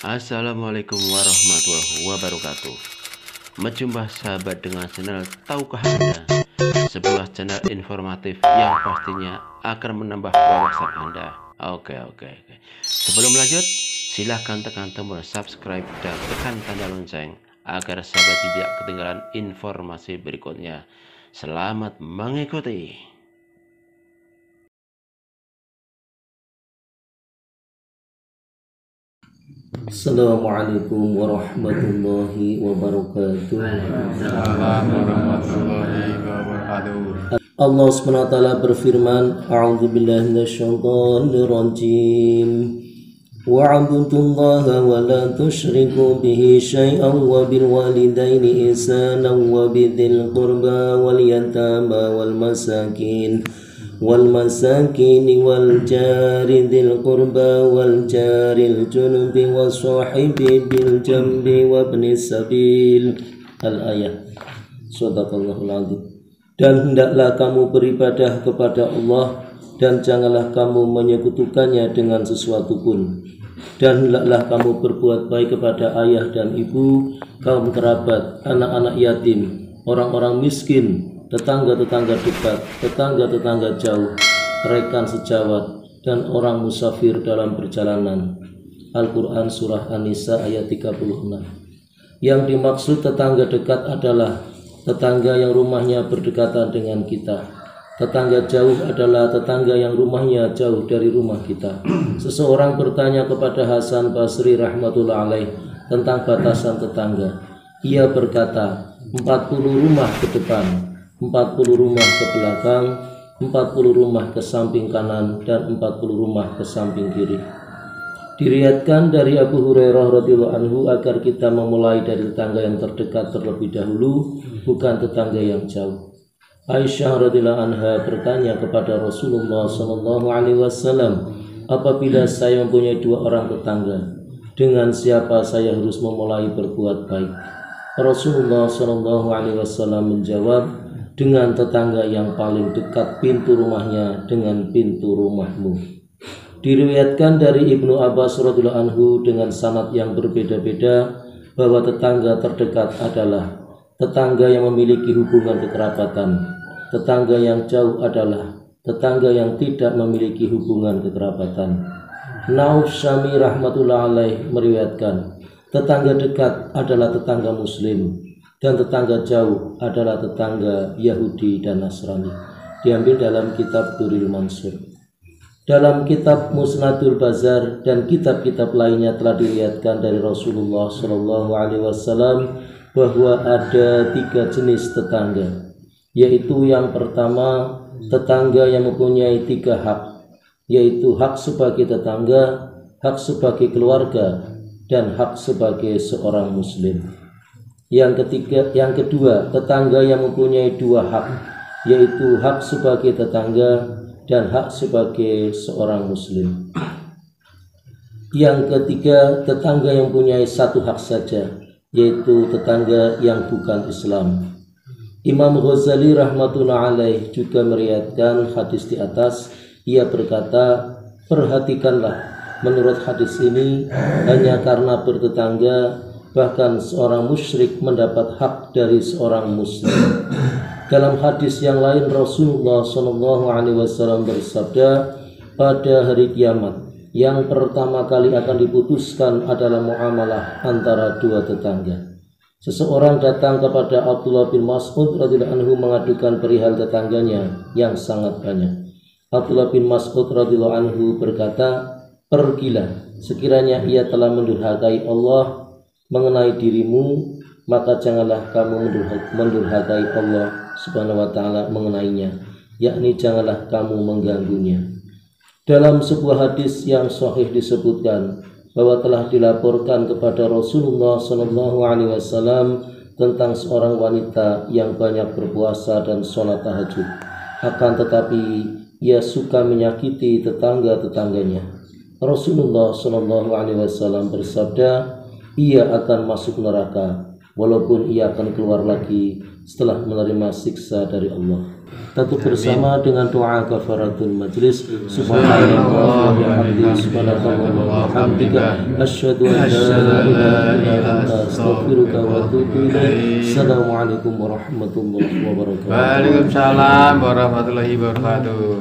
Assalamualaikum warahmatullahi wabarakatuh. Berjumpa sahabat dengan channel Tahukah Anda, sebuah channel informatif yang pastinya akan menambah wawasan Anda. Oke. Sebelum lanjut, silahkan tekan tombol subscribe dan tekan tanda lonceng agar sahabat tidak ketinggalan informasi berikutnya. Selamat mengikuti. Assalamualaikum warahmatullahi wabarakatuh. Allah SWT berfirman, A'udzubillahi minasyaitonir rajim. Wa'budullaha wa la tusyriku bihi syai'an wa bil walidaini ihsanan wa bidzil qurba wal yatama wal masakin wal jari dzil qurba wal jaril junubi was sahibi bil jambi wa ibnis sabil. Al-ayah. Shadaqallahul adzim. Dan hendaklah kamu beribadah kepada Allah, dan janganlah kamu menyekutukannya dengan sesuatu pun. Dan hendaklah kamu berbuat baik kepada ayah dan ibu, kaum kerabat, anak-anak yatim, orang-orang miskin, tetangga-tetangga dekat, tetangga-tetangga jauh, rekan sejawat, dan orang musafir dalam perjalanan. Al-Quran Surah An-Nisa ayat 36. Yang dimaksud tetangga dekat adalah tetangga yang rumahnya berdekatan dengan kita. Tetangga jauh adalah tetangga yang rumahnya jauh dari rumah kita. Seseorang bertanya kepada Hasan Basri rahmatullah alaih tentang batasan tetangga. Ia berkata, 40 rumah ke depan, 40 rumah ke belakang, 40 rumah ke samping kanan, dan 40 rumah ke samping kiri. Diriwayatkan dari Abu Hurairah radhiyallahu anhu agar kita memulai dari tetangga yang terdekat terlebih dahulu, bukan tetangga yang jauh. Aisyah radhiyallahu anha bertanya kepada Rasulullah sallallahu alaihi wasallam, apabila saya mempunyai 2 orang tetangga, dengan siapa saya harus memulai berbuat baik? Rasulullah sallallahu alaihi wasallam menjawab, dengan tetangga yang paling dekat pintu rumahnya dengan pintu rumahmu. Diriwayatkan dari Ibnu Abbas radhiyallahu anhu dengan sanad yang berbeda-beda bahwa tetangga terdekat adalah tetangga yang memiliki hubungan kekerabatan. Tetangga yang jauh adalah tetangga yang tidak memiliki hubungan kekerabatan. Nauf Syami rahmatullah alaih meriwayatkan, tetangga dekat adalah tetangga muslim, dan tetangga jauh adalah tetangga Yahudi dan Nasrani. Diambil dalam kitab Durrul Mansur. Dalam kitab Musnadul Bazar dan kitab-kitab lainnya telah diriwayatkan dari Rasulullah Shallallahu Alaihi Wasallam bahwa ada 3 jenis tetangga, yaitu yang pertama tetangga yang mempunyai 3 hak, yaitu hak sebagai tetangga, hak sebagai keluarga, dan hak sebagai seorang muslim. Yang kedua, tetangga yang mempunyai 2 hak, yaitu hak sebagai tetangga dan hak sebagai seorang muslim. Yang ketiga, tetangga yang mempunyai 1 hak saja, yaitu tetangga yang bukan Islam. Imam Ghazali rahmatullah alaih juga meriwayatkan hadis di atas. Ia berkata, perhatikanlah, menurut hadis ini hanya karena bertetangga bahkan seorang musyrik mendapat hak dari seorang muslim. Dalam hadis yang lain Rasulullah SAW bersabda, pada hari kiamat yang pertama kali akan diputuskan adalah muamalah antara 2 tetangga. Seseorang datang kepada Abdullah bin Mas'ud radhiyallahu anhu mengadukan perihal tetangganya yang sangat banyak. Abdullah bin Mas'ud radhiyallahu anhu berkata, pergilah, sekiranya ia telah mendurhakai Allah mengenai dirimu, maka janganlah kamu mendurhakai Allah subhanahu wa ta'ala mengenainya, yakni janganlah kamu mengganggunya. Dalam sebuah hadis yang sahih disebutkan bahwa telah dilaporkan kepada Rasulullah SAW tentang seorang wanita yang banyak berpuasa dan sholat tahajud, akan tetapi ia suka menyakiti tetangga-tetangganya. Rasulullah SAW bersabda, ia akan masuk neraka walaupun ia akan keluar lagi setelah menerima siksa dari Allah. Tentu bersama dengan doa kafaratul majlis. Subhanallah wa bihamdihi, subhanallah wa bihamdika, asyhadu an la ilaha illa anta, astaghfiruka wa atubu ilaik. Assalamualaikum warahmatullahi wabarakatuh. Waalaikumsalam warahmatullahi wabarakatuh.